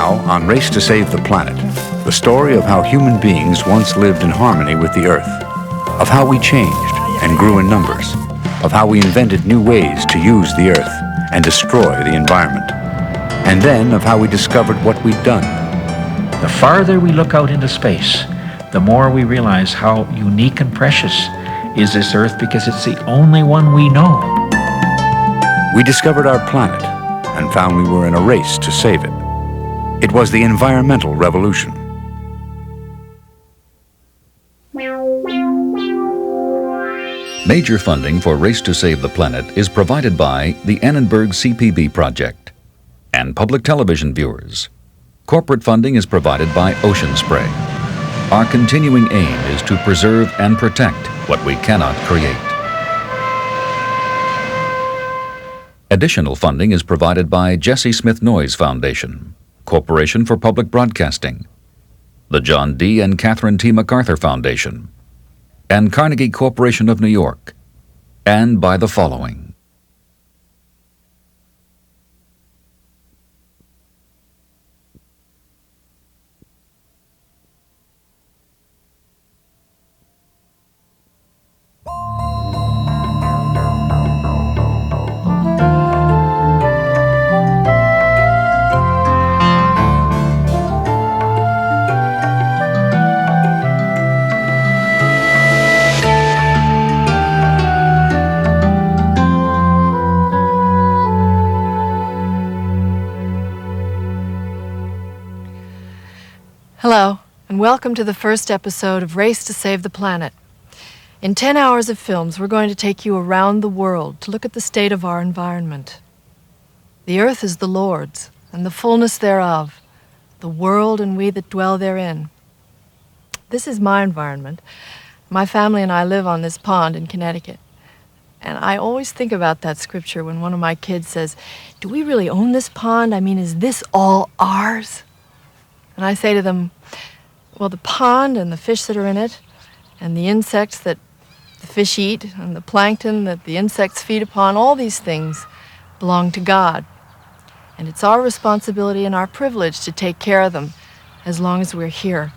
Now, on Race to Save the Planet, the story of how human beings once lived in harmony with the Earth, of how we changed and grew in numbers, of how we invented new ways to use the Earth and destroy the environment, and then of how we discovered what we'd done. The farther we look out into space, the more we realize how unique and precious is this Earth because it's the only one we know. We discovered our planet and found we were in a race to save it. It was the environmental revolution. Major funding for Race to Save the Planet is provided by the Annenberg CPB Project and public television viewers. Corporate funding is provided by Ocean Spray. Our continuing aim is to preserve and protect what we cannot create. Additional funding is provided by Jesse Smith Noyes Foundation, Corporation for Public Broadcasting, the John D. and Catherine T. MacArthur Foundation, and Carnegie Corporation of New York, and by the following. Hello, and welcome to the first episode of Race to Save the Planet. In 10 hours of films, we're going to take you around the world to look at the state of our environment. The earth is the Lord's, and the fullness thereof, the world and we that dwell therein. This is my environment. My family and I live on this pond in Connecticut. And I always think about that scripture when one of my kids says, "Do we really own this pond? I mean, is this all ours?" And I say to them, well, the pond and the fish that are in it, and the insects that the fish eat, and the plankton that the insects feed upon, all these things belong to God. And it's our responsibility and our privilege to take care of them as long as we're here.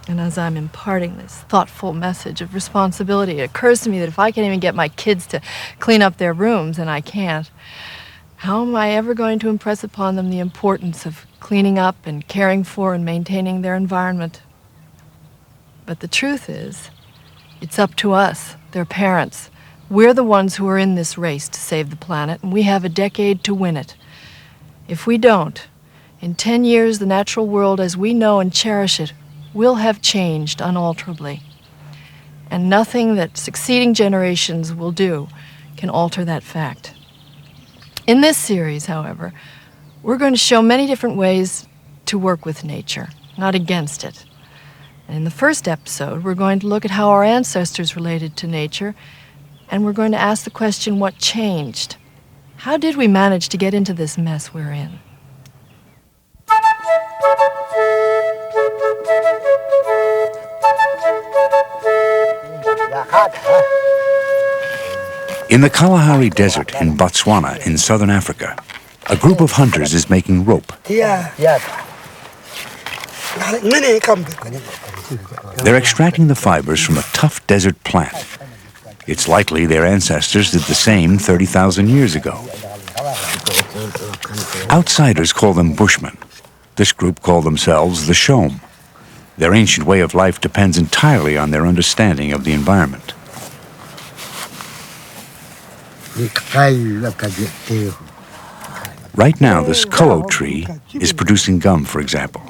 And as I'm imparting this thoughtful message of responsibility, it occurs to me that if I can't even get my kids to clean up their rooms, and I can't, how am I ever going to impress upon them the importance of cleaning up and caring for and maintaining their environment? But the truth is, it's up to us, their parents. We're the ones who are in this race to save the planet, and we have a decade to win it. If we don't, in 10 years, the natural world as we know and cherish it will have changed unalterably. And nothing that succeeding generations will do can alter that fact. In this series, however, we're going to show many different ways to work with nature, not against it. And in the first episode, we're going to look at how our ancestors related to nature, and we're going to ask the question, what changed? How did we manage to get into this mess we're in? In the Kalahari Desert in Botswana in southern Africa, a group of hunters is making rope. They're extracting the fibers from a tough desert plant. It's likely their ancestors did the same 30,000 years ago. Outsiders call them Bushmen. This group call themselves the Shom. Their ancient way of life depends entirely on their understanding of the environment. Right now, this koa tree is producing gum, for example,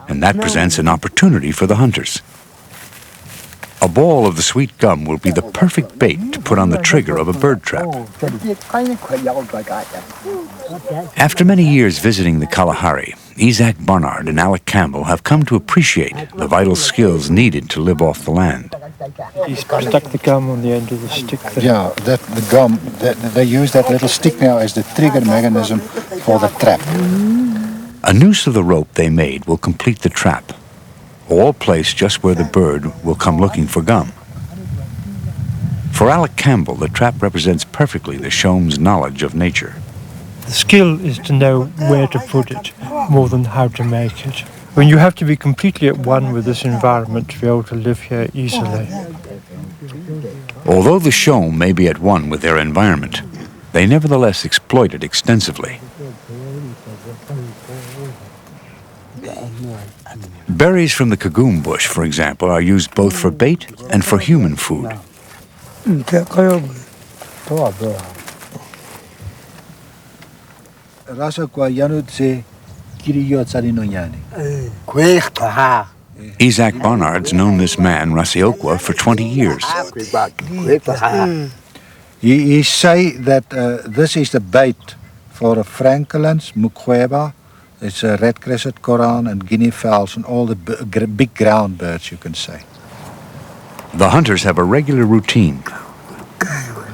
and that presents an opportunity for the hunters. A ball of the sweet gum will be the perfect bait to put on the trigger of a bird trap. After many years visiting the Kalahari, Isaac Barnard and Alec Campbell have come to appreciate the vital skills needed to live off the land. He's stuck the gum on the end of the stick there. Yeah, the gum, they use that little stick now as the trigger mechanism for the trap. A noose of the rope they made will complete the trap, all placed just where the bird will come looking for gum. For Alec Campbell, the trap represents perfectly the Shom's knowledge of nature. The skill is to know where to put it, more than how to make it. When you have to be completely at one with this environment to be able to live here easily. Although the Shom may be at one with their environment, they nevertheless exploit it extensively. Berries from the Kagoom bush, for example, are used both for bait and for human food. Isaac Barnard's known this man, Rasiokwa, for 20 years. He say that this is the bait for the francolins, mukweba, it's a red-crested koran and guinea fowls and all the big ground birds, you can say. The hunters have a regular routine.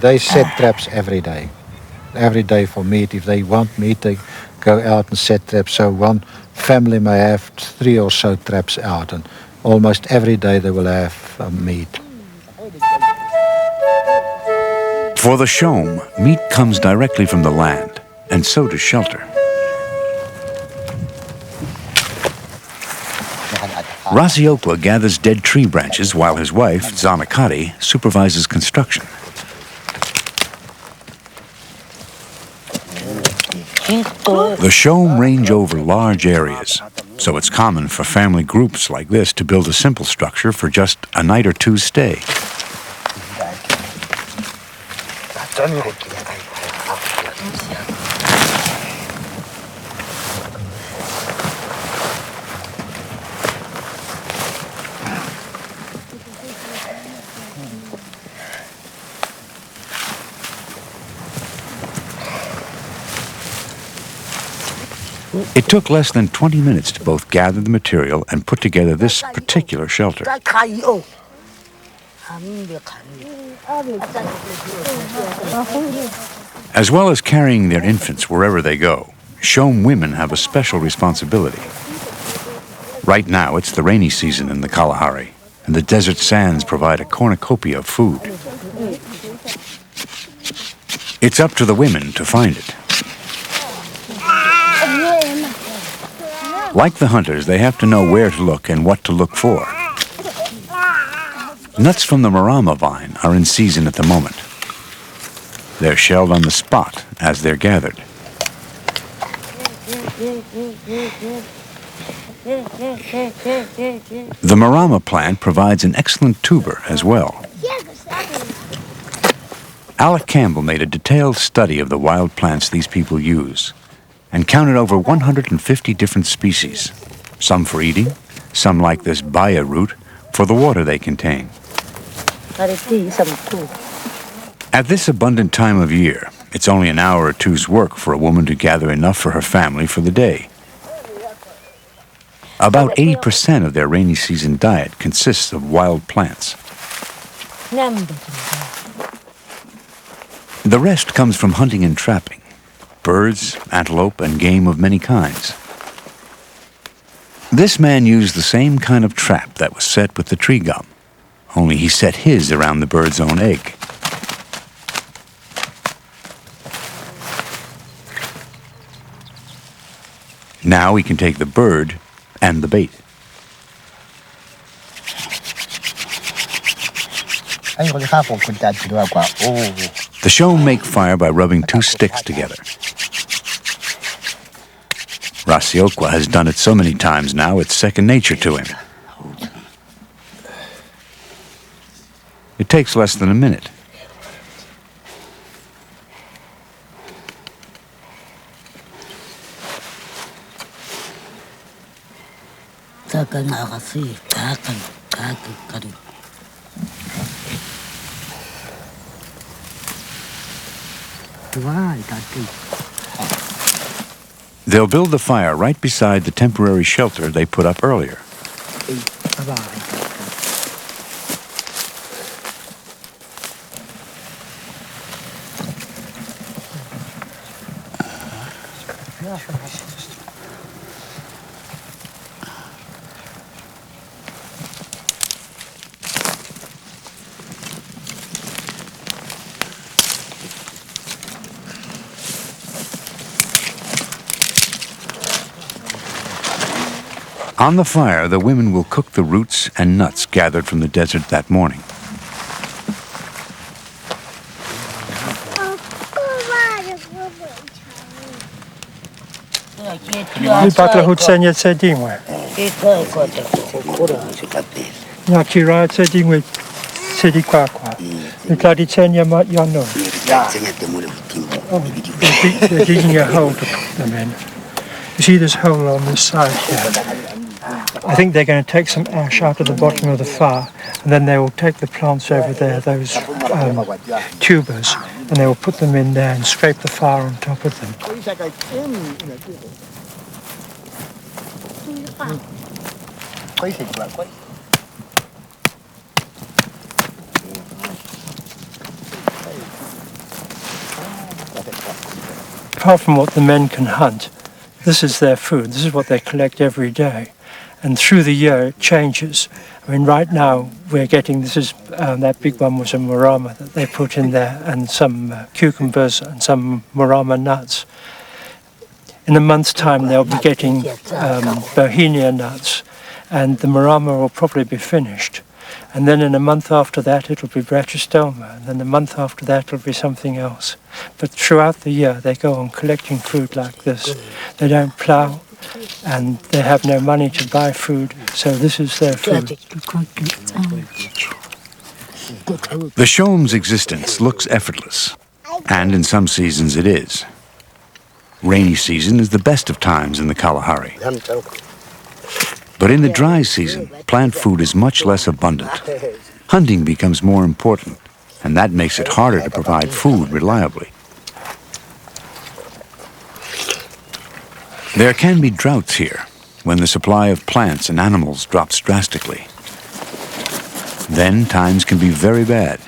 They set traps every day for meat. If they want meat, they go out and set traps. So one family may have 3 or so traps out, and almost every day they will have meat. For the Shom, meat comes directly from the land, and so does shelter. Rasiokwa gathers dead tree branches while his wife, Zanakati, supervises construction. The Shom range over large areas, so it's common for family groups like this to build a simple structure for just a night or two's stay. It took less than 20 minutes to both gather the material and put together this particular shelter. As well as carrying their infants wherever they go, Shom women have a special responsibility. Right now, it's the rainy season in the Kalahari, and the desert sands provide a cornucopia of food. It's up to the women to find it. Like the hunters, they have to know where to look and what to look for. Nuts from the marama vine are in season at the moment. They're shelled on the spot as they're gathered. The marama plant provides an excellent tuber as well. Alec Campbell made a detailed study of the wild plants these people use and counted over 150 different species, some for eating, some like this baya root for the water they contain. At this abundant time of year, it's only an hour or two's work for a woman to gather enough for her family for the day. About 80% of their rainy season diet consists of wild plants. The rest comes from hunting and trapping. Birds, antelope, and game of many kinds. This man used the same kind of trap that was set with the tree gum, only he set his around the bird's own egg. Now we can take the bird and the bait. The Shom make fire by rubbing 2 sticks together. Rasiokwa has done it so many times now, it's second nature to him. It takes less than a minute. They'll build the fire right beside the temporary shelter they put up earlier. On the fire, the women will cook the roots and nuts gathered from the desert that morning. They're digging a hole to put them in. You see this hole on this side here? I think they're going to take some ash out of the bottom of the fire, and then they will take the plants over there, those tubers, and they will put them in there and scrape the fire on top of them. Apart from what the men can hunt, this is their food. This is what they collect every day. And through the year, it changes. I mean, right now, we're getting, this is, that big one was a marama that they put in there, and some cucumbers and some marama nuts. In a month's time, they'll be getting bohemia nuts, and the marama will probably be finished. And then in a month after that, it'll be brachystoma, and then the month after that, it'll be something else. But throughout the year, they go on collecting food like this. They don't plough, and they have no money to buy food, so this is their food. The Shom's existence looks effortless, and in some seasons it is. Rainy season is the best of times in the Kalahari. But in the dry season, plant food is much less abundant. Hunting becomes more important, and that makes it harder to provide food reliably. There can be droughts here, when the supply of plants and animals drops drastically. Then times can be very bad,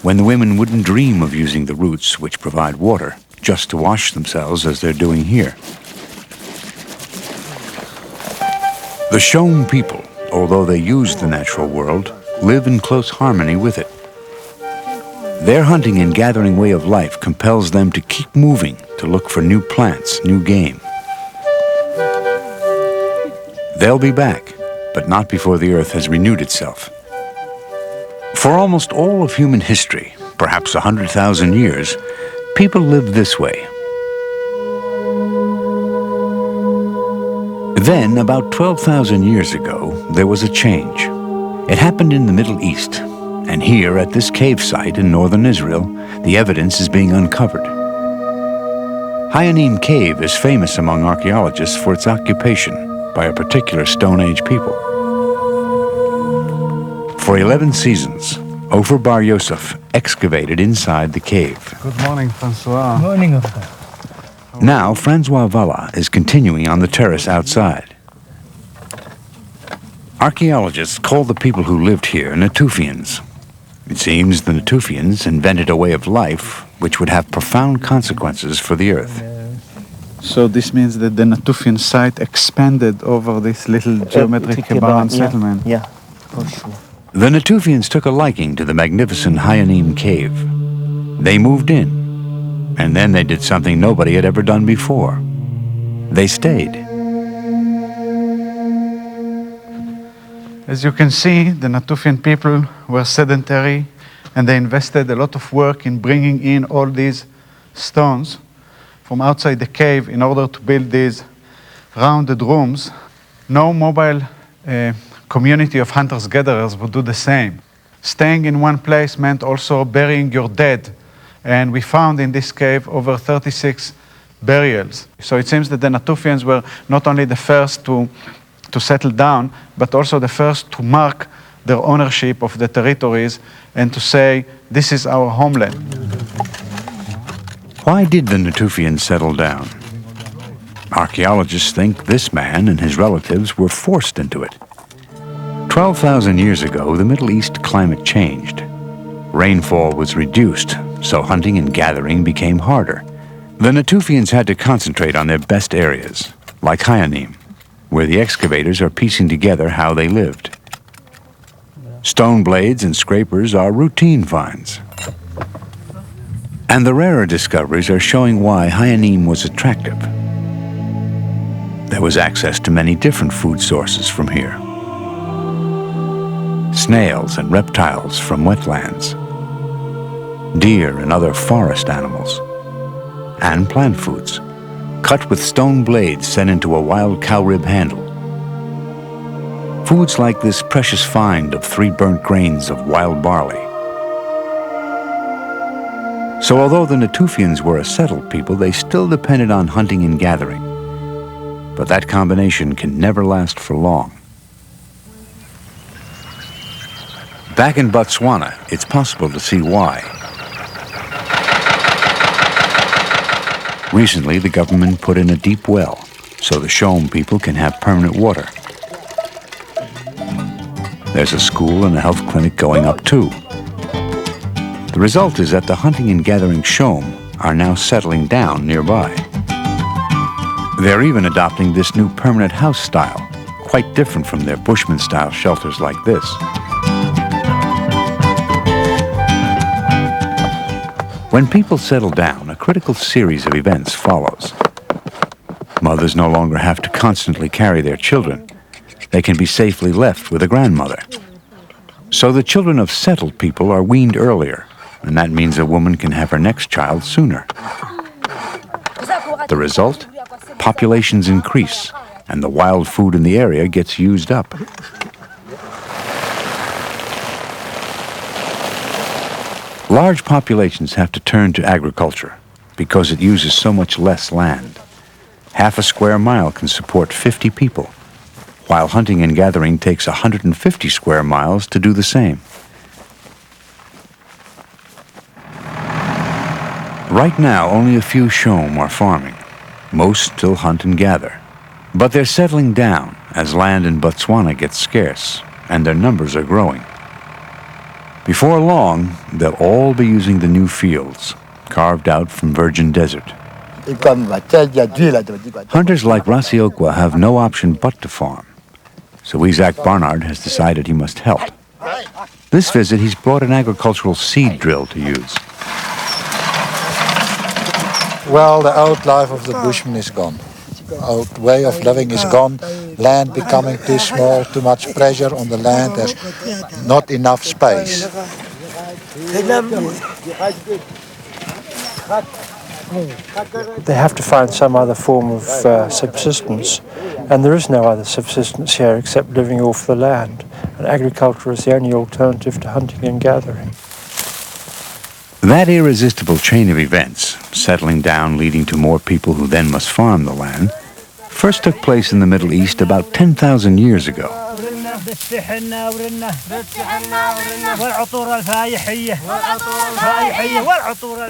when the women wouldn't dream of using the roots which provide water just to wash themselves as they're doing here. The Shom people, although they use the natural world, live in close harmony with it. Their hunting and gathering way of life compels them to keep moving to look for new plants, new game. They'll be back, but not before the earth has renewed itself. For almost all of human history, perhaps 100,000 years, people lived this way. Then, about 12,000 years ago, there was a change. It happened in the Middle East, and here at this cave site in northern Israel, the evidence is being uncovered. Hayanim Cave is famous among archaeologists for its occupation by a particular Stone Age people. For 11 seasons, Ofer Bar Yosef excavated inside the cave. Good morning, Francois. Morning, Ofer. Now, Francois Valla is continuing on the terrace outside. Archaeologists call the people who lived here Natufians. It seems the Natufians invented a way of life which would have profound consequences for the earth. So this means that the Natufian site expanded over this little geometric Kebaran settlement. Yeah, for sure. The Natufians took a liking to the magnificent Hayanim Cave. They moved in. And then they did something nobody had ever done before. They stayed. As you can see, the Natufian people were sedentary, and they invested a lot of work in bringing in all these stones from outside the cave in order to build these rounded rooms. No mobile community of hunters-gatherers would do the same. Staying in one place meant also burying your dead. And we found in this cave over 36 burials. So it seems that the Natufians were not only the first to settle down, but also the first to mark their ownership of the territories and to say, this is our homeland. Why did the Natufians settle down? Archaeologists think this man and his relatives were forced into it. 12,000 years ago, the Middle East climate changed. Rainfall was reduced, so hunting and gathering became harder. The Natufians had to concentrate on their best areas, like Hayanim, where the excavators are piecing together how they lived. Stone blades and scrapers are routine finds. And the rarer discoveries are showing why Hayanim was attractive. There was access to many different food sources from here. Snails and reptiles from wetlands, deer and other forest animals, and plant foods, cut with stone blades set into a wild cow rib handle. Foods like this precious find of 3 burnt grains of wild barley. So although the Natufians were a settled people, they still depended on hunting and gathering. But that combination can never last for long. Back in Botswana, it's possible to see why. Recently, the government put in a deep well so the Shome people can have permanent water. There's a school and a health clinic going up too. The result is that the hunting and gathering Shome are now settling down nearby. They're even adopting this new permanent house style, quite different from their Bushman-style shelters like this. When people settle down, a critical series of events follows. Mothers no longer have to constantly carry their children. They can be safely left with a grandmother. So the children of settled people are weaned earlier, and that means a woman can have her next child sooner. The result? Populations increase, and the wild food in the area gets used up. Large populations have to turn to agriculture because it uses so much less land. Half a square mile can support 50 people, while hunting and gathering takes 150 square miles to do the same. Right now, only a few Shome are farming. Most still hunt and gather. But they're settling down as land in Botswana gets scarce, and their numbers are growing. Before long, they'll all be using the new fields, carved out from virgin desert. Hunters like Rasiokwa have no option but to farm, so Isaac Barnard has decided he must help. This visit, he's brought an agricultural seed drill to use. Well, the old life of the Bushman is gone. Old way of living is gone. Land becoming too small, too much pressure on the land. There's not enough space. They have to find some other form of subsistence, and there is no other subsistence here except living off the land, and agriculture is the only alternative to hunting and gathering. That irresistible chain of events, settling down leading to more people who then must farm the land, first took place in the Middle East about 10,000 years ago.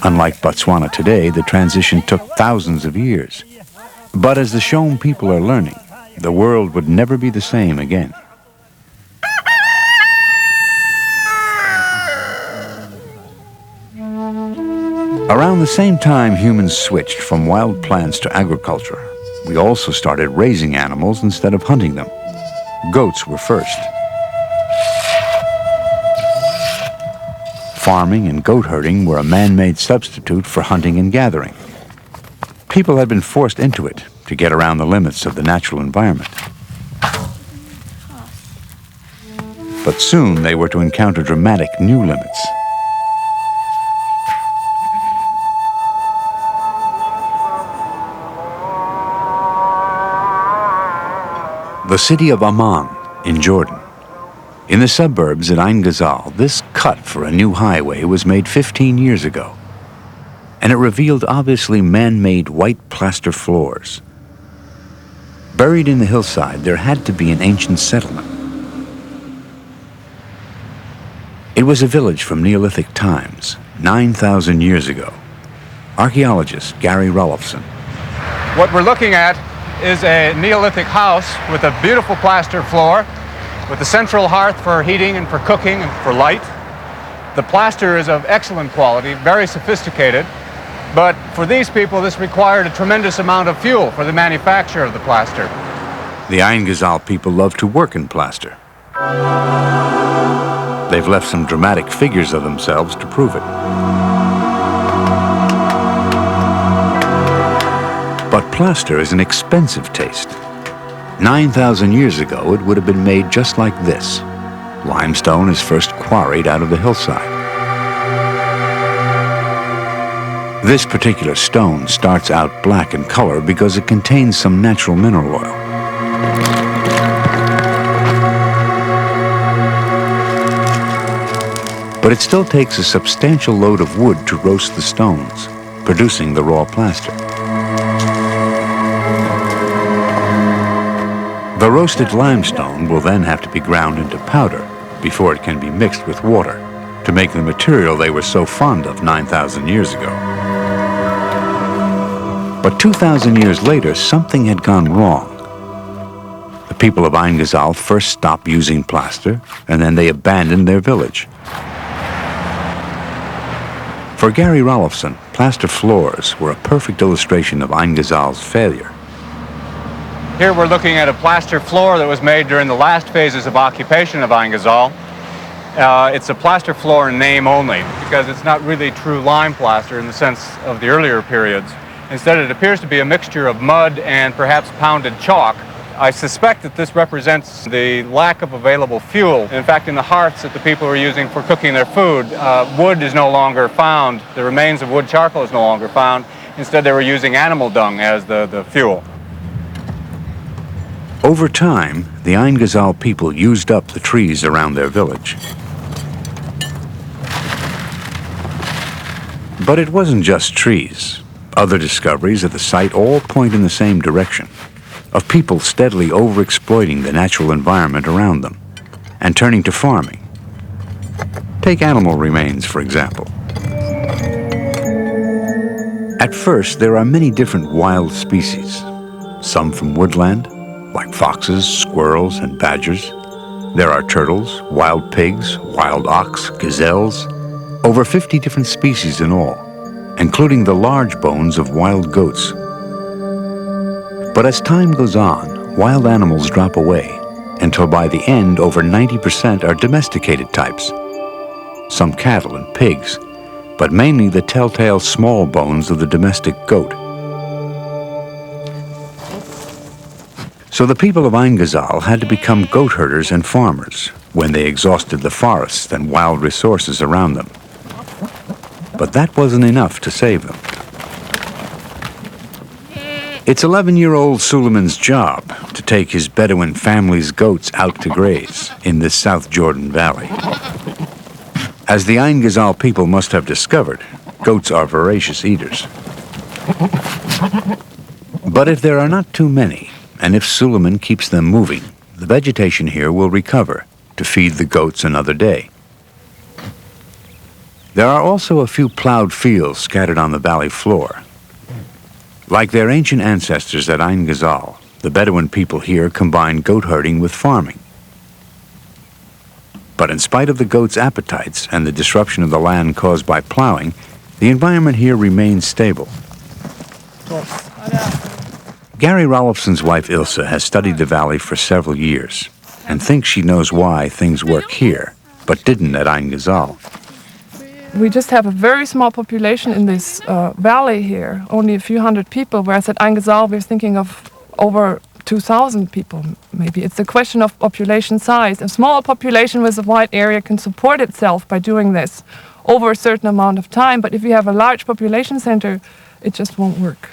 Unlike Botswana today, the transition took thousands of years. But as the Shome people are learning, the world would never be the same again. Around the same time humans switched from wild plants to agriculture, we also started raising animals instead of hunting them. Goats were first. Farming and goat herding were a man-made substitute for hunting and gathering. People had been forced into it to get around the limits of the natural environment. But soon they were to encounter dramatic new limits. The city of Amman in Jordan. In the suburbs at Ain Ghazal, this cut for a new highway was made 15 years ago, and it revealed obviously man-made white plaster floors. Buried in the hillside, there had to be an ancient settlement. It was a village from Neolithic times, 9,000 years ago. Archaeologist Gary Rolofson. What we're looking at is a Neolithic house with a beautiful plaster floor, with a central hearth for heating and for cooking and for light. The plaster is of excellent quality, very sophisticated, but for these people this required a tremendous amount of fuel for the manufacture of the plaster. The Ain Ghazal people love to work in plaster. They've left some dramatic figures of themselves to prove it. But plaster is an expensive taste, 9,000 years ago, it would have been made just like this. Limestone is first quarried out of the hillside. This particular stone starts out black in color because it contains some natural mineral oil. But it still takes a substantial load of wood to roast the stones, producing the raw plaster. The roasted limestone will then have to be ground into powder before it can be mixed with water to make the material they were so fond of 9,000 years ago. But 2,000 years later, something had gone wrong. The people of Ain Ghazal first stopped using plaster, and then they abandoned their village. For Gary Rolifson, plaster floors were a perfect illustration of Ain Ghazal's failure. Here we're looking at a plaster floor that was made during the last phases of occupation of Ain Ghazal. It's a plaster floor in name only, because it's not really true lime plaster in the sense of the earlier periods. Instead, it appears to be a mixture of mud and perhaps pounded chalk. I suspect that this represents the lack of available fuel. In fact, in the hearths that the people were using for cooking their food, wood is no longer found. The remains of wood charcoal is no longer found. Instead, they were using animal dung as the fuel. Over time, the Ain Ghazal people used up the trees around their village. But it wasn't just trees. Other discoveries at the site all point in the same direction, of people steadily overexploiting the natural environment around them and turning to farming. Take animal remains, for example. At first, there are many different wild species, some from woodland, like foxes, squirrels, and badgers. There are turtles, wild pigs, wild ox, gazelles, over 50 different species in all, including the large bones of wild goats. But as time goes on, wild animals drop away, until by the end, over 90% are domesticated types. Some cattle and pigs, but mainly the telltale small bones of the domestic goat. So the people of Ain Ghazal had to become goat herders and farmers when they exhausted the forests and wild resources around them. But that wasn't enough to save them. It's 11-year-old Suleiman's job to take his Bedouin family's goats out to graze in this South Jordan Valley. As the Ain Ghazal people must have discovered, goats are voracious eaters. But if there are not too many, and if Suleiman keeps them moving, the vegetation here will recover to feed the goats another day. There are also a few plowed fields scattered on the valley floor. Like their ancient ancestors at Ain Ghazal, the Bedouin people here combine goat herding with farming. But in spite of the goats' appetites and the disruption of the land caused by plowing, the environment here remains stable. Gary Rolifson's wife Ilse has studied the valley for several years and thinks she knows why things work here, but didn't at Ain Ghazal. We just have a very small population in this valley here, only a few hundred people, whereas at Ain Ghazal we're thinking of over 2,000 people, maybe. It's a question of population size. A small population with a wide area can support itself by doing this over a certain amount of time, but if you have a large population center, it just won't work.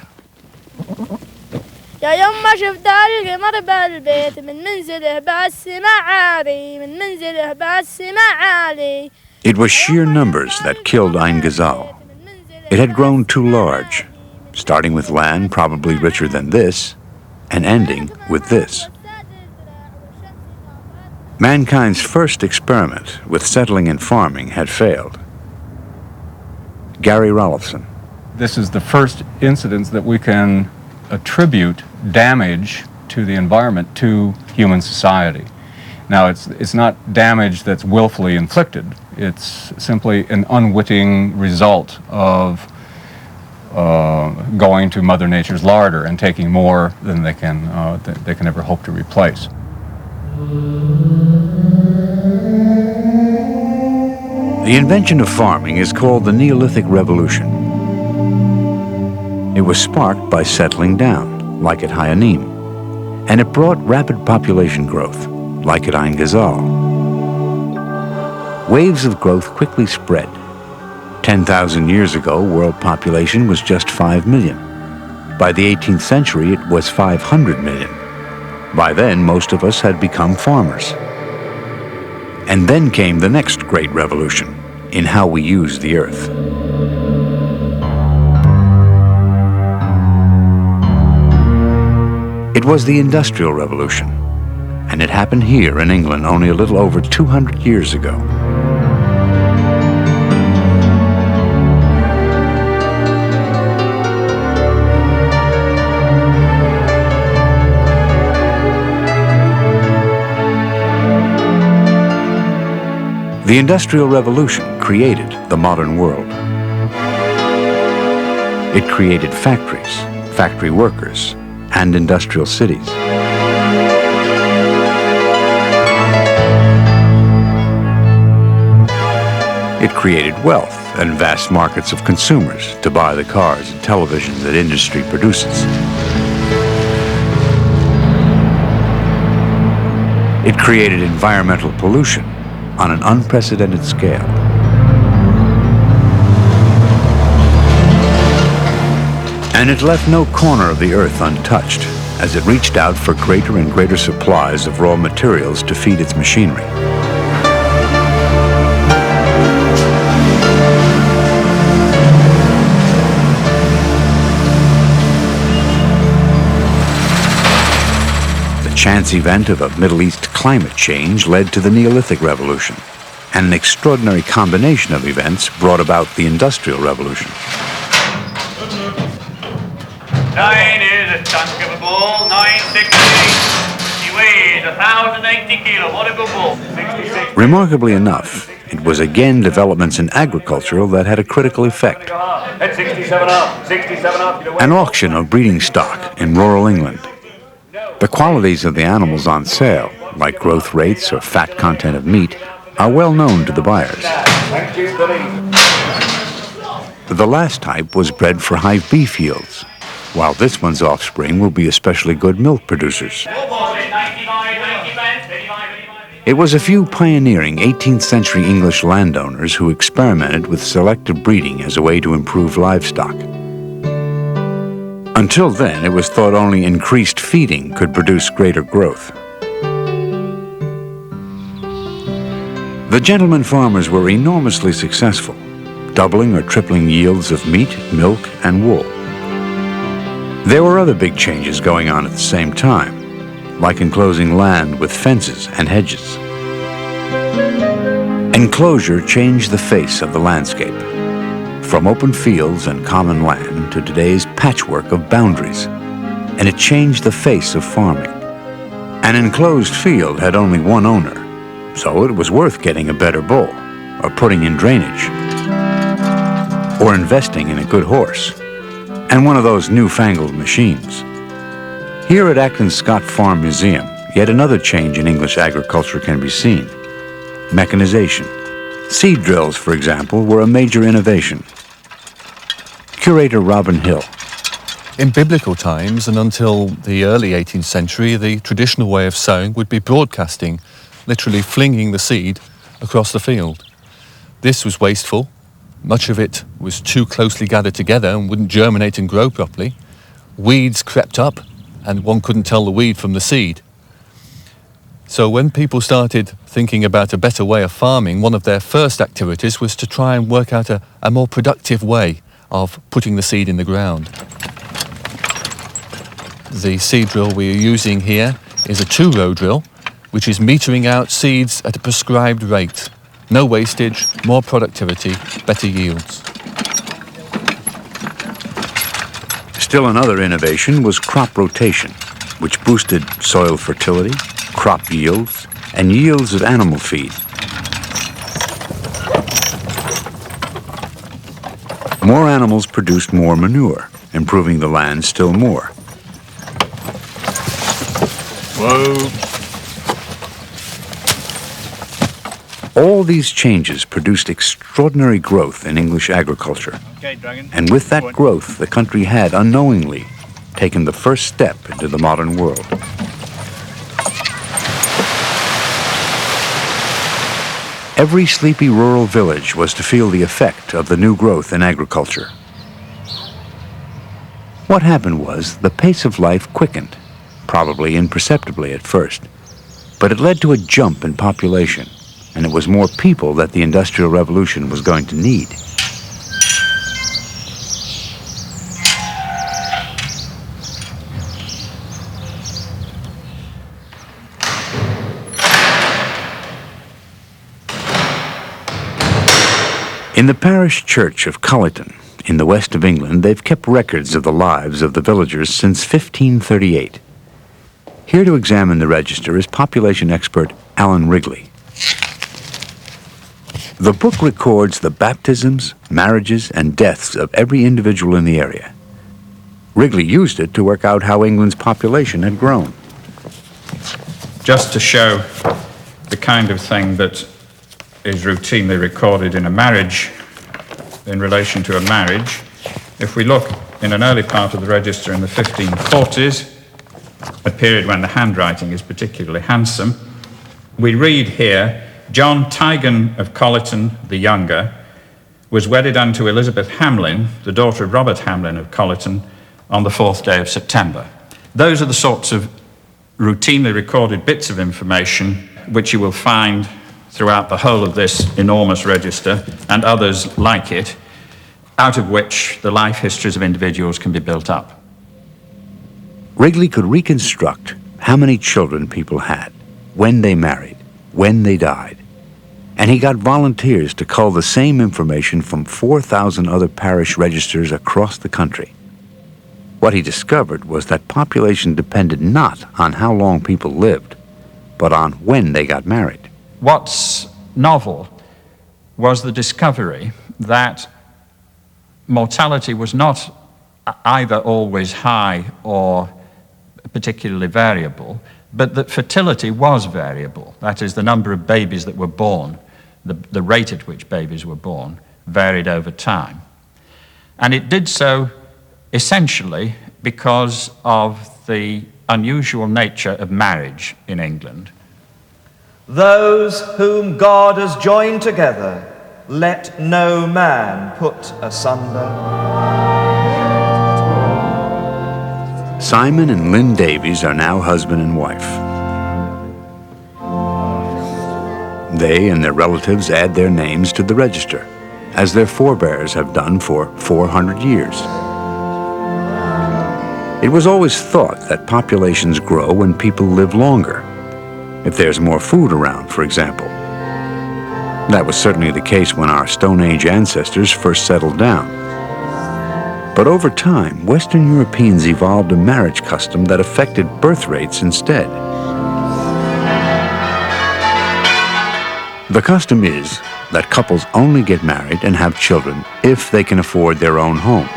يا يما شفت القمر بالبيت من منزله بالسماء عالي من منزله بالسماء عالي. It was sheer numbers that killed Ain Ghazal. It had grown too large, starting with land probably richer than this, and ending with this. Mankind's first experiment with settling and farming had failed. Gary Rolifson. This is the first incidence that we can attribute damage to the environment to human society. Now, it's not damage that's willfully inflicted. It's simply an unwitting result of going to Mother Nature's larder and taking more than they can ever hope to replace. The invention of farming is called the Neolithic Revolution. It was sparked by settling down, like at Hayanim. And it brought rapid population growth, like at Eunson. Waves of growth quickly spread. 10,000 years ago, world population was just 5 million. By the 18th century, it was 500 million. By then, most of us had become farmers. And then came the next great revolution in how we use the earth. It was the Industrial Revolution, and it happened here in England only a little over 200 years ago. The Industrial Revolution created the modern world. It created factories, factory workers, and industrial cities. It created wealth and vast markets of consumers to buy the cars and televisions that industry produces. It created environmental pollution on an unprecedented scale. And it left no corner of the earth untouched as it reached out for greater and greater supplies of raw materials to feed its machinery. The chance event of a Middle East climate change led to the Neolithic Revolution, and an extraordinary combination of events brought about the Industrial Revolution. 9 is a chunk of a bull, 960. He weighs 1,080 kilo. What a good bull. 66. Remarkably enough, it was again developments in agriculture that had a critical effect. At 67 up, 67 up. An auction of breeding stock in rural England. The qualities of the animals on sale, like growth rates or fat content of meat, are well known to the buyers. Thank you, Billy. The last type was bred for high beef yields, while this one's offspring will be especially good milk producers. It was a few pioneering 18th century English landowners who experimented with selective breeding as a way to improve livestock. Until then, it was thought only increased feeding could produce greater growth. The gentleman farmers were enormously successful, doubling or tripling yields of meat, milk, and wool. There were other big changes going on at the same time, like enclosing land with fences and hedges. Enclosure changed the face of the landscape, from open fields and common land to today's patchwork of boundaries, and it changed the face of farming. An enclosed field had only one owner, so it was worth getting a better bull, or putting in drainage, or investing in a good horse, and one of those newfangled machines. Here at Acton's Scott Farm Museum, yet another change in English agriculture can be seen: mechanization. Seed drills, for example, were a major innovation. Curator Robin Hill. In biblical times and until the early 18th century, the traditional way of sowing would be broadcasting, literally flinging the seed across the field. This was wasteful. Much of it was too closely gathered together and wouldn't germinate and grow properly. Weeds crept up and one couldn't tell the weed from the seed. So when people started thinking about a better way of farming, one of their first activities was to try and work out a more productive way of putting the seed in the ground. The seed drill we are using here is a 2-row drill, which is metering out seeds at a prescribed rate. No wastage, more productivity, better yields. Still another innovation was crop rotation, which boosted soil fertility, crop yields, and yields of animal feed. More animals produced more manure, improving the land still more. Whoa! All these changes produced extraordinary growth in English agriculture. Okay, Dragon. And with that growth, the country had unknowingly taken the first step into the modern world. Every sleepy rural village was to feel the effect of the new growth in agriculture. What happened was the pace of life quickened, probably imperceptibly at first, but it led to a jump in population, and it was more people that the Industrial Revolution was going to need. In the parish church of Culleton, in the west of England, they've kept records of the lives of the villagers since 1538. Here to examine the register is population expert Alan Wrigley. The book records the baptisms, marriages, and deaths of every individual in the area. Wrigley used it to work out how England's population had grown. Just to show the kind of thing that is routinely recorded in a marriage, in relation to a marriage, if we look in an early part of the register in the 1540s, a period when the handwriting is particularly handsome, we read here, John Tygan of Colleton the Younger was wedded unto Elizabeth Hamlin, the daughter of Robert Hamlin of Colleton, on the 4th day of September. Those are the sorts of routinely recorded bits of information which you will find throughout the whole of this enormous register, and others like it, out of which the life histories of individuals can be built up. Wrigley could reconstruct how many children people had, when they married, when they died, and he got volunteers to cull the same information from 4,000 other parish registers across the country. What he discovered was that population depended not on how long people lived, but on when they got married. What's novel was the discovery that mortality was not either always high or particularly variable, but that fertility was variable. That is, the number of babies that were born, the rate at which babies were born, varied over time. And it did so essentially because of the unusual nature of marriage in England. Those whom God has joined together, let no man put asunder. Simon and Lynn Davies are now husband and wife. They and their relatives add their names to the register, as their forebears have done for 400 years. It was always thought that populations grow when people live longer, if there's more food around, for example. That was certainly the case when our Stone Age ancestors first settled down. But over time, Western Europeans evolved a marriage custom that affected birth rates instead. The custom is that couples only get married and have children if they can afford their own home.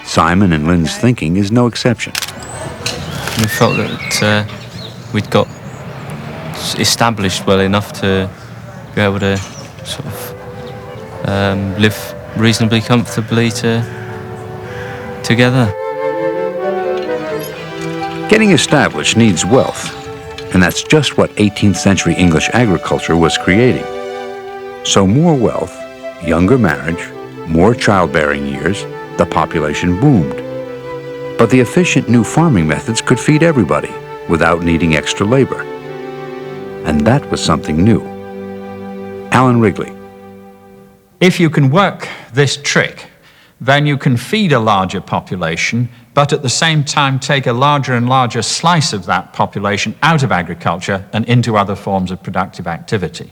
Simon and Lynn's thinking is no exception. We felt that we'd got established well enough to be able to sort of live reasonably comfortably together. Getting established needs wealth, and that's just what 18th century English agriculture was creating. So more wealth, younger marriage, more childbearing years, the population boomed. But the efficient new farming methods could feed everybody without needing extra labor. And that was something new. Alan Wrigley. If you can work this trick, then you can feed a larger population, but at the same time take a larger and larger slice of that population out of agriculture and into other forms of productive activity.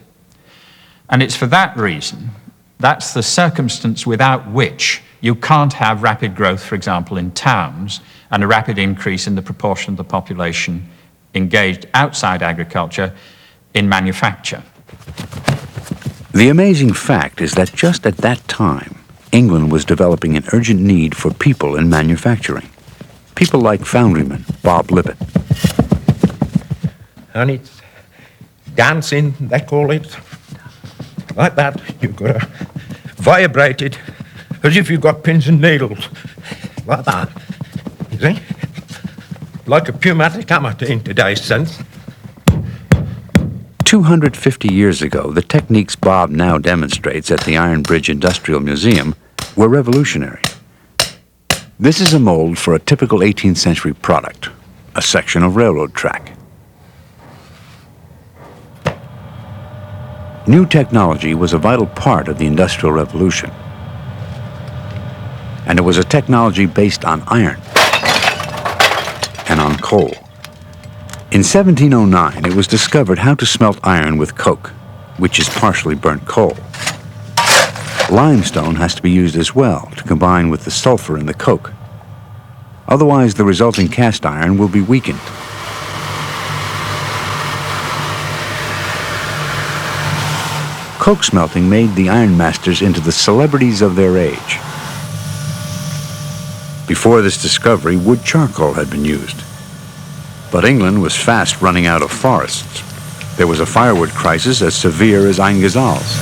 And it's for that reason, that's the circumstance without which you can't have rapid growth, for example, in towns, and a rapid increase in the proportion of the population engaged outside agriculture in manufacture. The amazing fact is that just at that time, England was developing an urgent need for people in manufacturing. People like foundryman Bob Lippett. And it's dancing, they call it. Like that, you've got to vibrate it as if you've got pins and needles. Like that, you see? like a pneumatic hammer in today's sense. 250 years ago, the techniques Bob now demonstrates at the Iron Bridge Industrial Museum were revolutionary. This is a mold for a typical 18th century product, a section of railroad track. New technology was a vital part of the Industrial Revolution, and it was a technology based on iron and on coal. In 1709, it was discovered how to smelt iron with coke, which is partially burnt coal. Limestone has to be used as well to combine with the sulfur in the coke. Otherwise, the resulting cast iron will be weakened. Coke smelting made the ironmasters into the celebrities of their age. Before this discovery, wood charcoal had been used. But England was fast running out of forests. There was a firewood crisis as severe as Eingezal's.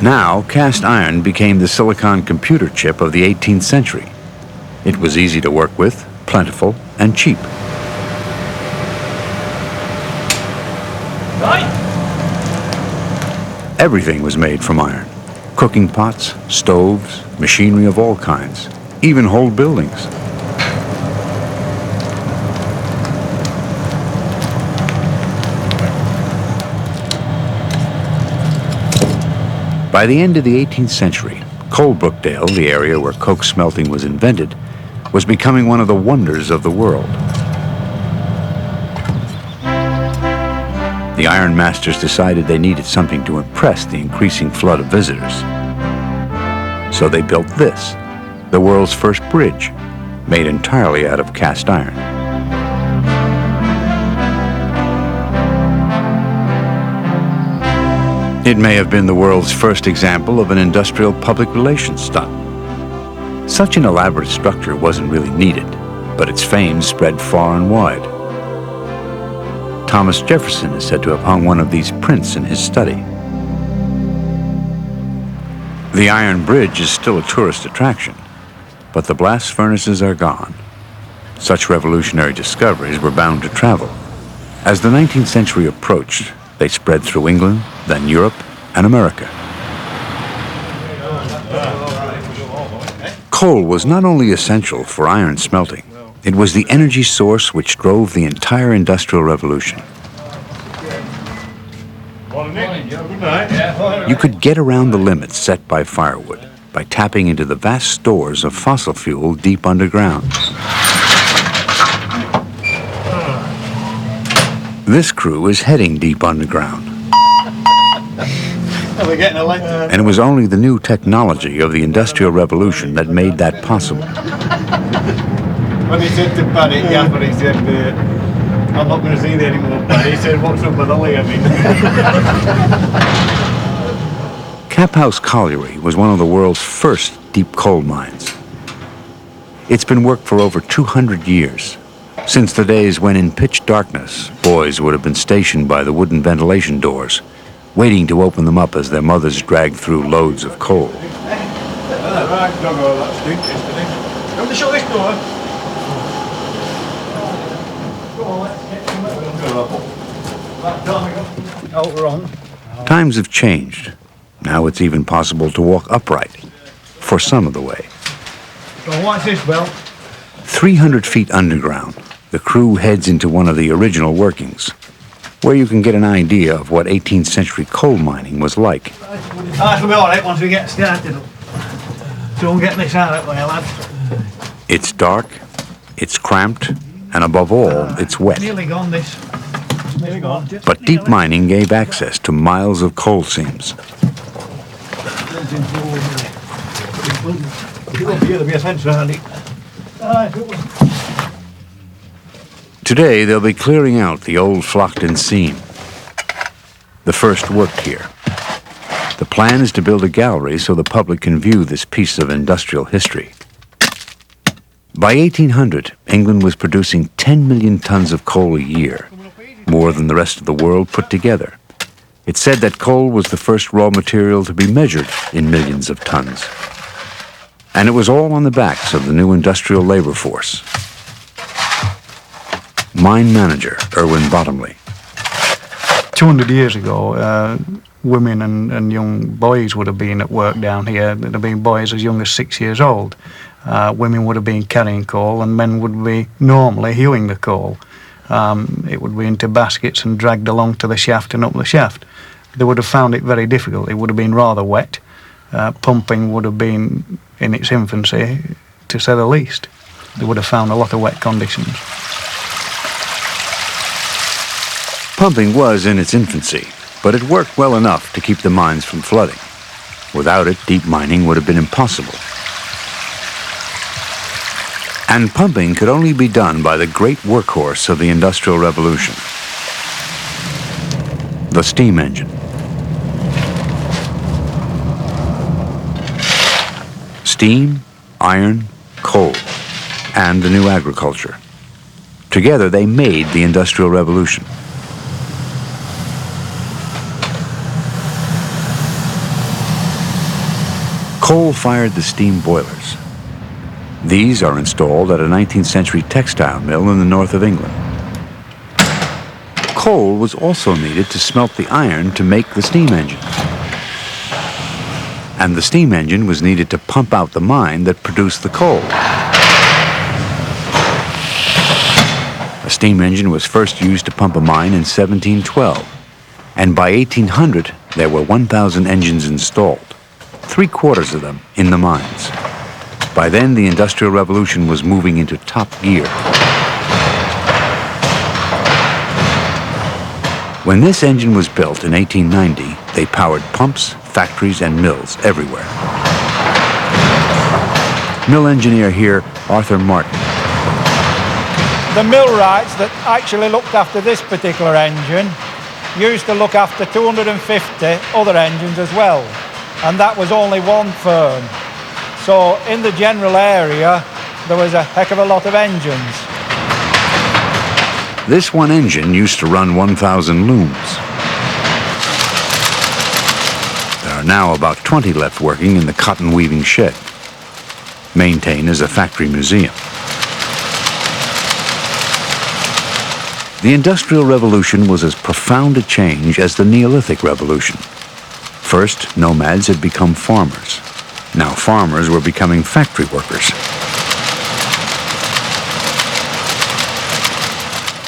Now, cast iron became the silicon computer chip of the 18th century. It was easy to work with, plentiful, and cheap. Everything was made from iron. Cooking pots, stoves, machinery of all kinds, even whole buildings. By the end of the 18th century, Coalbrookdale, the area where coke smelting was invented, was becoming one of the wonders of the world. The ironmasters decided they needed something to impress the increasing flood of visitors. So they built this, the world's first bridge, made entirely out of cast iron. It may have been the world's first example of an industrial public relations stunt. Such an elaborate structure wasn't really needed, but its fame spread far and wide. Thomas Jefferson is said to have hung one of these prints in his study. The Iron Bridge is still a tourist attraction, but the blast furnaces are gone. Such revolutionary discoveries were bound to travel. As the 19th century approached, they spread through England, then Europe, and America. Coal was not only essential for iron smelting, it was the energy source which drove the entire Industrial Revolution. You could get around the limits set by firewood by tapping into the vast stores of fossil fuel deep underground. This crew is heading deep underground. And it was only the new technology of the Industrial Revolution that made that possible. When he said to Paddy, Gaffer, he said, I'm not going to see you anymore, Paddy. He said, what's up with the leg, I mean? Caphouse Colliery was one of the world's first deep coal mines. It's been worked for over 200 years, since the days when in pitch darkness, boys would have been stationed by the wooden ventilation doors, waiting to open them up as their mothers dragged through loads of coal. Right, doggo, that stinks yesterday. You want to shut this door? Oh, we're on. Times have changed. Now it's even possible to walk upright, for some of the way. So what's this, Bill? 300 feet underground, the crew heads into one of the original workings, where you can get an idea of what 18th century coal mining was like. That'll be all right once we get started. Don't get this out of the way, lads. It's dark, it's cramped, and above all, it's wet. Nearly gone, this. Nearly gone. But deep mining gave access to miles of coal seams. Today, they'll be clearing out the old Flockton seam, the first work here. The plan is to build a gallery so the public can view this piece of industrial history. By 1800, England was producing 10 million tons of coal a year, more than the rest of the world put together. It's said that coal was the first raw material to be measured in millions of tons. And it was all on the backs of the new industrial labor force. Mine manager Erwin Bottomley. 200 years ago, women and young boys would have been at work down here. There have been boys as young as 6 years old. Women would have been carrying coal, and men would be normally hewing the coal. It would be into baskets and dragged along to the shaft and up the shaft. They would have found it very difficult. It would have been rather wet. Pumping would have been in its infancy, to say the least. They would have found a lot of wet conditions. Pumping was in its infancy, but it worked well enough to keep the mines from flooding. Without it, deep mining would have been impossible. And pumping could only be done by the great workhorse of the Industrial Revolution, the steam engine. Steam, iron, coal, and the new agriculture. Together they made the Industrial Revolution. Coal fired the steam boilers. These are installed at a 19th century textile mill in the north of England. Coal was also needed to smelt the iron to make the steam engine. And the steam engine was needed to pump out the mine that produced the coal. A steam engine was first used to pump a mine in 1712, and by 1800 there were 1,000 engines installed, 3/4 of them in the mines. By then the Industrial Revolution was moving into top gear. When this engine was built in 1890, they powered pumps, factories, and mills everywhere. Mill engineer here, Arthur Martin. The millwrights that actually looked after this particular engine used to look after 250 other engines as well, and that was only one firm. So in the general area, there was a heck of a lot of engines. This one engine used to run 1,000 looms. There are now about 20 left working in the cotton weaving shed, maintained as a factory museum. The Industrial Revolution was as profound a change as the Neolithic Revolution. First, nomads had become farmers. Now farmers were becoming factory workers.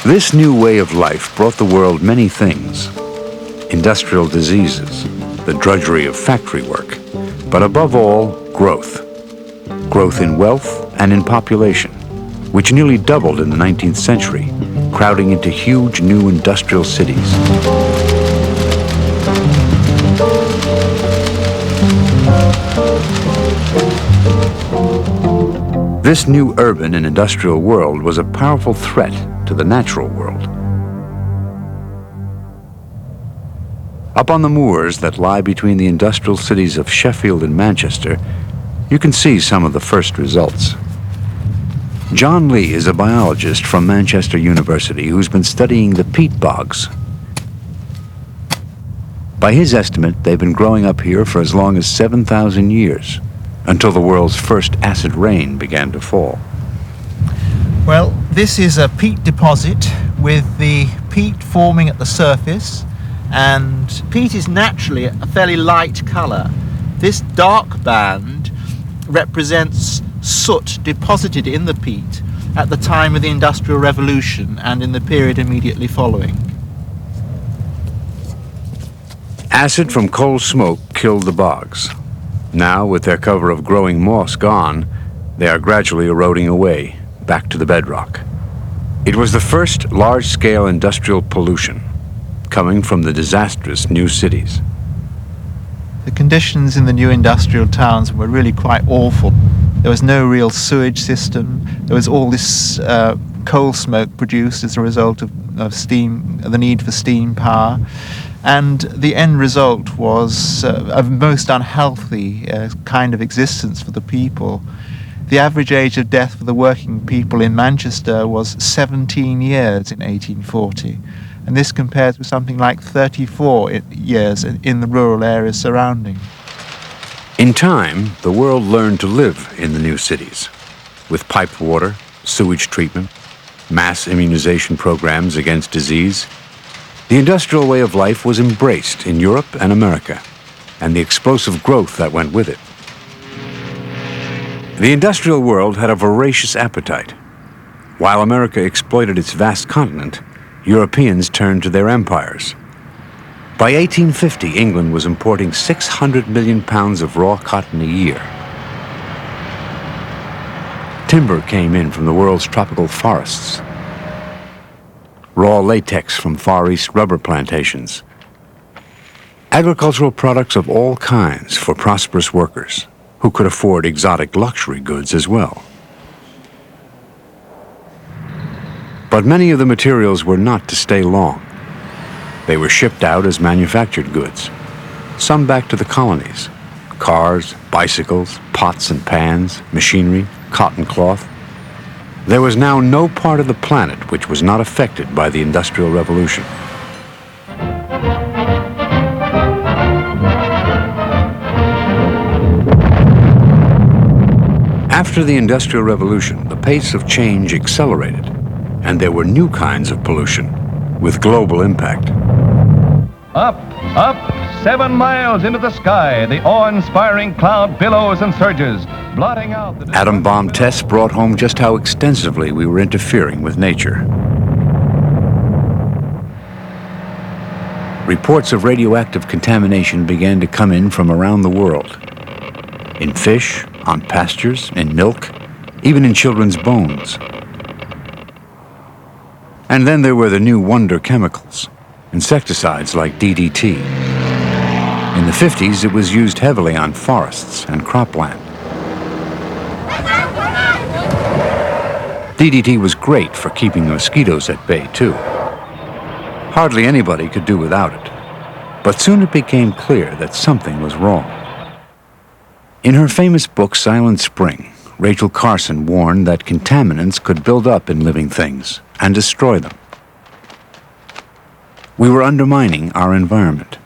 This new way of life brought the world many things. Industrial diseases, the drudgery of factory work, but above all, growth. Growth in wealth and in population, which nearly doubled in the 19th century, crowding into huge new industrial cities. This new urban and industrial world was a powerful threat to the natural world. Up on the moors that lie between the industrial cities of Sheffield and Manchester, you can see some of the first results. John Lee is a biologist from Manchester University who's been studying the peat bogs. By his estimate, they've been growing up here for as long as 7,000 years, until the world's first acid rain began to fall. Well, this is a peat deposit with the peat forming at the surface, and peat is naturally a fairly light colour. This dark band represents soot deposited in the peat at the time of the Industrial Revolution and in the period immediately following. Acid from coal smoke killed the bogs. Now, with their cover of growing moss gone, they are gradually eroding away, back to the bedrock. It was the first large-scale industrial pollution, coming from the disastrous new cities. The conditions in the new industrial towns were really quite awful. There was no real sewage system. There was all this coal smoke produced as a result of steam, the need for steam power. And the end result was a most unhealthy kind of existence for the people. The average age of death for the working people in Manchester was 17 years in 1840. And this compares with something like 34 years in the rural areas surrounding. In time, the world learned to live in the new cities, with piped water, sewage treatment, mass immunization programs against disease. The industrial way of life was embraced in Europe and America, and the explosive growth that went with it. The industrial world had a voracious appetite. While America exploited its vast continent, Europeans turned to their empires. By 1850, England was importing 600 million pounds of raw cotton a year. Timber came in from the world's tropical forests. Raw latex from Far East rubber plantations. Agricultural products of all kinds for prosperous workers who could afford exotic luxury goods as well. But many of the materials were not to stay long. They were shipped out as manufactured goods, some back to the colonies. Cars, bicycles, pots and pans, machinery, cotton cloth. There was now no part of the planet which was not affected by the Industrial Revolution. After the Industrial Revolution, the pace of change accelerated, and there were new kinds of pollution with global impact. Up, 7 miles into the sky, the awe-inspiring cloud billows and surges, blotting out the... Atom bomb tests brought home just how extensively we were interfering with nature. Reports of radioactive contamination began to come in from around the world. In fish, on pastures, in milk, even in children's bones. And then there were the new wonder chemicals, insecticides like DDT. In the 50s, it was used heavily on forests and cropland. DDT was great for keeping the mosquitoes at bay, too. Hardly anybody could do without it. But soon it became clear that something was wrong. In her famous book, Silent Spring, Rachel Carson warned that contaminants could build up in living things and destroy them. We were undermining our environment.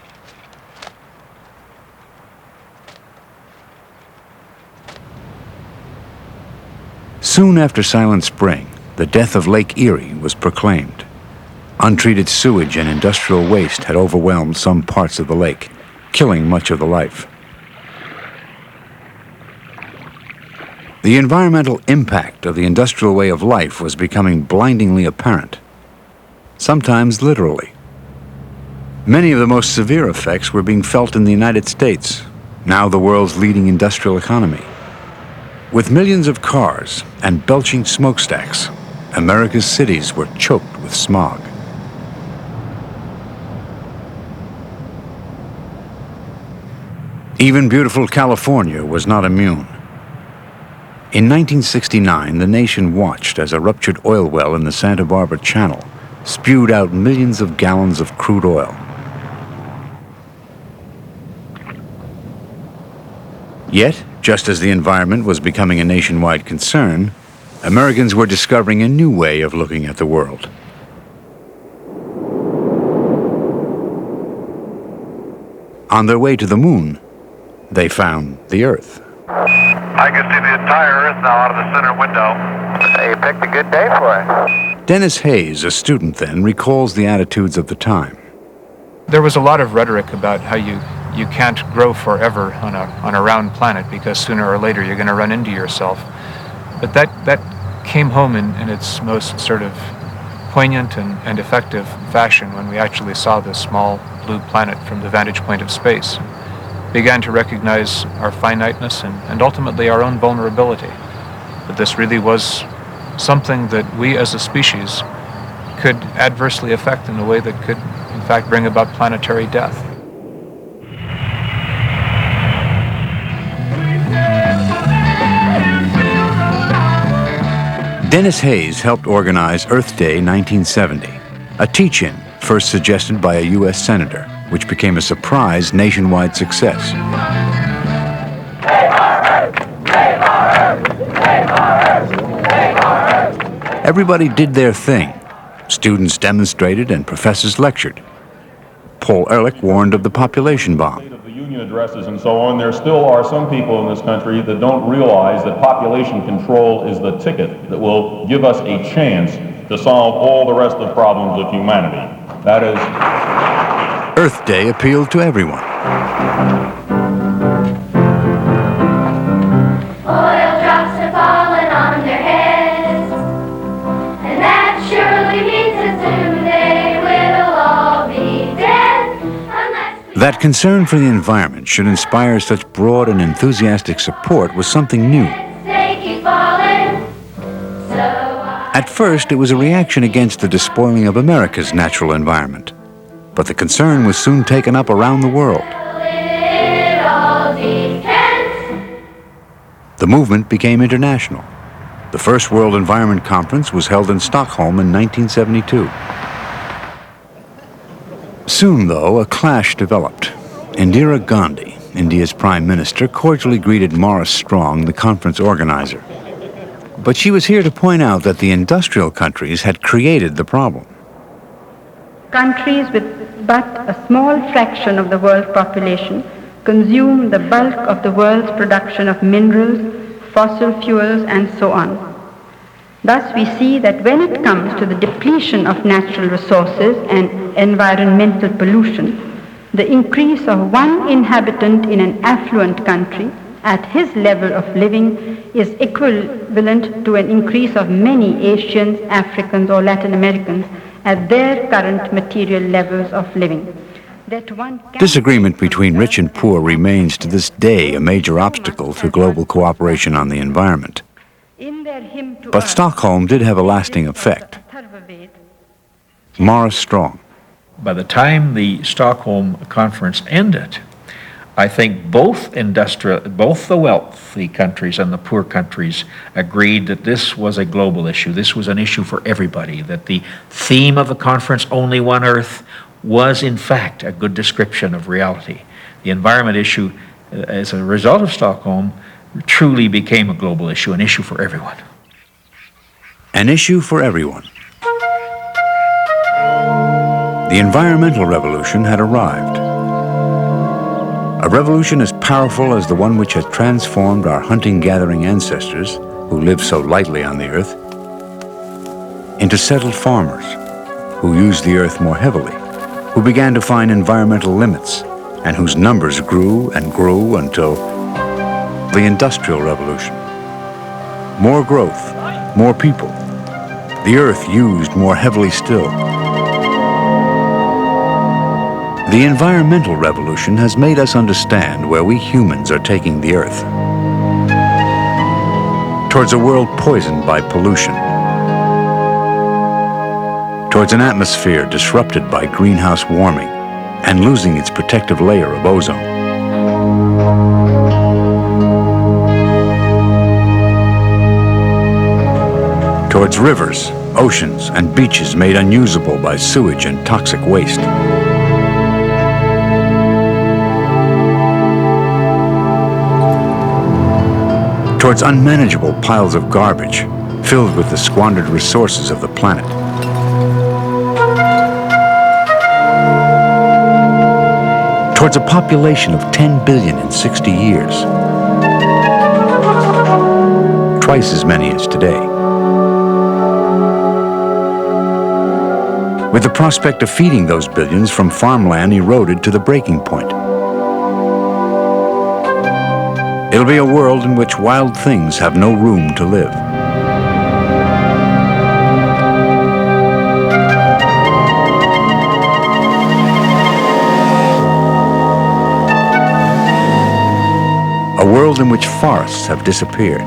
Soon after Silent Spring, the death of Lake Erie was proclaimed. Untreated sewage and industrial waste had overwhelmed some parts of the lake, killing much of the life. The environmental impact of the industrial way of life was becoming blindingly apparent, sometimes literally. Many of the most severe effects were being felt in the United States, now the world's leading industrial economy. With millions of cars and belching smokestacks, America's cities were choked with smog. Even beautiful California was not immune. In 1969, the nation watched as a ruptured oil well in the Santa Barbara Channel spewed out millions of gallons of crude oil. Yet, just as the environment was becoming a nationwide concern, Americans were discovering a new way of looking at the world. On their way to the moon, they found the Earth. I can see the entire Earth now out of the center window. You picked a good day for it. Dennis Hayes, a student then, recalls the attitudes of the time. There was a lot of rhetoric about how you can't grow forever on a round planet because sooner or later you're going to run into yourself. But that came home in its most sort of poignant and effective fashion when we actually saw this small blue planet from the vantage point of space. Began to recognize our finiteness and ultimately our own vulnerability. That this really was something that we as a species could adversely affect in a way that could, in fact, bring about planetary death. Dennis Hayes helped organize Earth Day 1970, a teach-in first suggested by a U.S. senator, which became a surprise nationwide success. Everybody did their thing. Students demonstrated and professors lectured. Paul Ehrlich warned of the population bomb. union addresses and so on, there still are some people in this country that don't realize that population control is the ticket that will give us a chance to solve all the rest of the problems of humanity. That is... Earth Day appealed to everyone. Oil drops have fallen on their heads, and that surely means that soon they will all be dead. That concern for the environment should inspire such broad and enthusiastic support was something new. They keep falling. At first, it was a reaction against the despoiling of America's natural environment. But the concern was soon taken up around the world. It all depends. The movement became international. The first World Environment Conference was held in Stockholm in 1972. Soon, though, a clash developed. Indira Gandhi, India's Prime Minister, cordially greeted Morris Strong, the conference organizer. But she was here to point out that the industrial countries had created the problem. Countries with but a small fraction of the world's population consume the bulk of the world's production of minerals, fossil fuels, and so on. Thus, we see that when it comes to the depletion of natural resources and environmental pollution, the increase of one inhabitant in an affluent country at his level of living is equivalent to an increase of many Asians, Africans, or Latin Americans at their current material levels of living. Disagreement between rich and poor remains to this day a major obstacle to global cooperation on the environment. But Stockholm did have a lasting effect. Morris Strong. By the time the Stockholm conference ended, I think both the wealthy countries and the poor countries agreed that this was a global issue. This was an issue for everybody, that the theme of the conference, Only One Earth, was in fact a good description of reality. The environment issue, as a result of Stockholm, truly became a global issue, an issue for everyone. An issue for everyone. The environmental revolution had arrived. A revolution as powerful as the one which had transformed our hunting-gathering ancestors, who lived so lightly on the earth, into settled farmers who used the earth more heavily, who began to find environmental limits, and whose numbers grew and grew until the Industrial Revolution. More growth, more people. The earth used more heavily still. The environmental revolution has made us understand where we humans are taking the earth. Towards a world poisoned by pollution. Towards an atmosphere disrupted by greenhouse warming and losing its protective layer of ozone. Towards rivers, oceans, and beaches made unusable by sewage and toxic waste. Towards unmanageable piles of garbage filled with the squandered resources of the planet. Towards a population of 10 billion in 60 years. Twice as many as today. With the prospect of feeding those billions from farmland eroded to the breaking point. It'll be a world in which wild things have no room to live. A world in which forests have disappeared.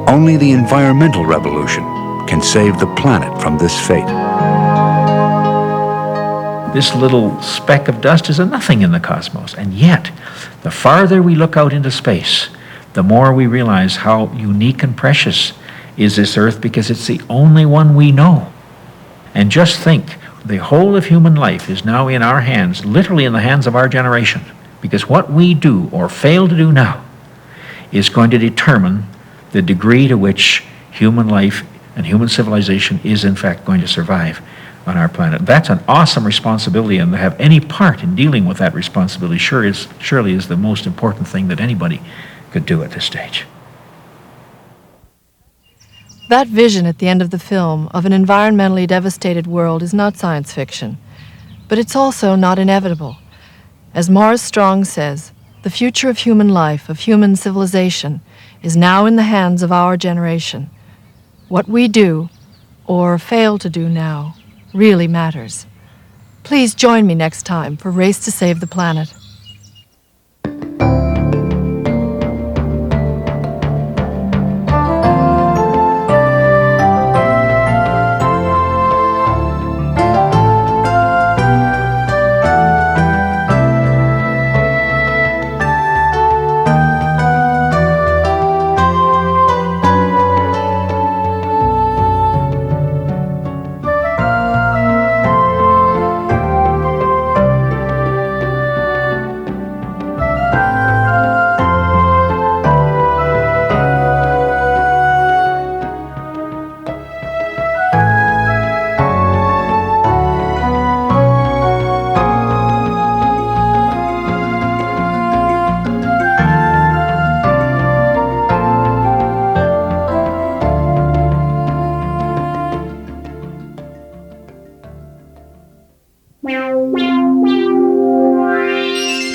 Only the environmental revolution can save the planet from this fate. This little speck of dust is a nothing in the cosmos, and yet, the farther we look out into space, the more we realize how unique and precious is this Earth, because it's the only one we know. And just think, the whole of human life is now in our hands, literally in the hands of our generation, because what we do or fail to do now is going to determine the degree to which human life and human civilization is in fact going to survive. on our planet. That's an awesome responsibility, and to have any part in dealing with that responsibility surely is the most important thing that anybody could do at this stage. That vision at the end of the film of an environmentally devastated world is not science fiction, but it's also not inevitable. As Morris Strong says, the future of human life, of human civilization, is now in the hands of our generation. What we do, or fail to do now, really matters. Please join me next time for Race to Save the Planet.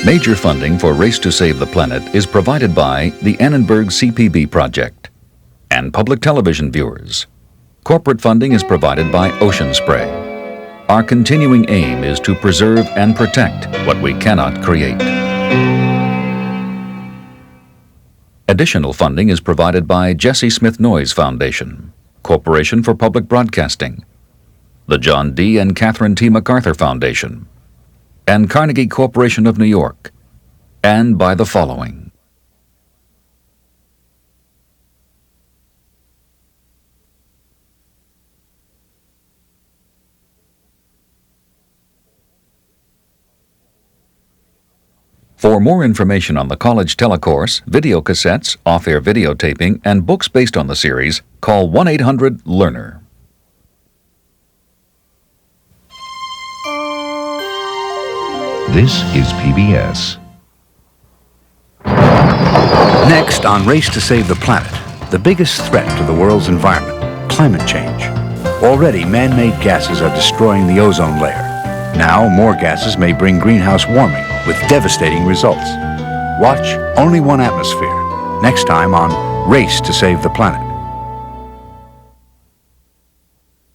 Major funding for Race to Save the Planet is provided by the Annenberg CPB Project and public television viewers. Corporate funding is provided by Ocean Spray. Our continuing aim is to preserve and protect what we cannot create. Additional funding is provided by Jesse Smith Noyes Foundation, Corporation for Public Broadcasting, the John D. and Catherine T. MacArthur Foundation, and Carnegie Corporation of New York, and by the following. For more information on the college telecourse, video cassettes, off-air videotaping, and books based on the series, call 1-800-LEARNER. This is PBS. Next on Race to Save the Planet, the biggest threat to the world's environment, climate change. Already, man-made gases are destroying the ozone layer. Now, more gases may bring greenhouse warming with devastating results. Watch Only One Atmosphere, next time on Race to Save the Planet.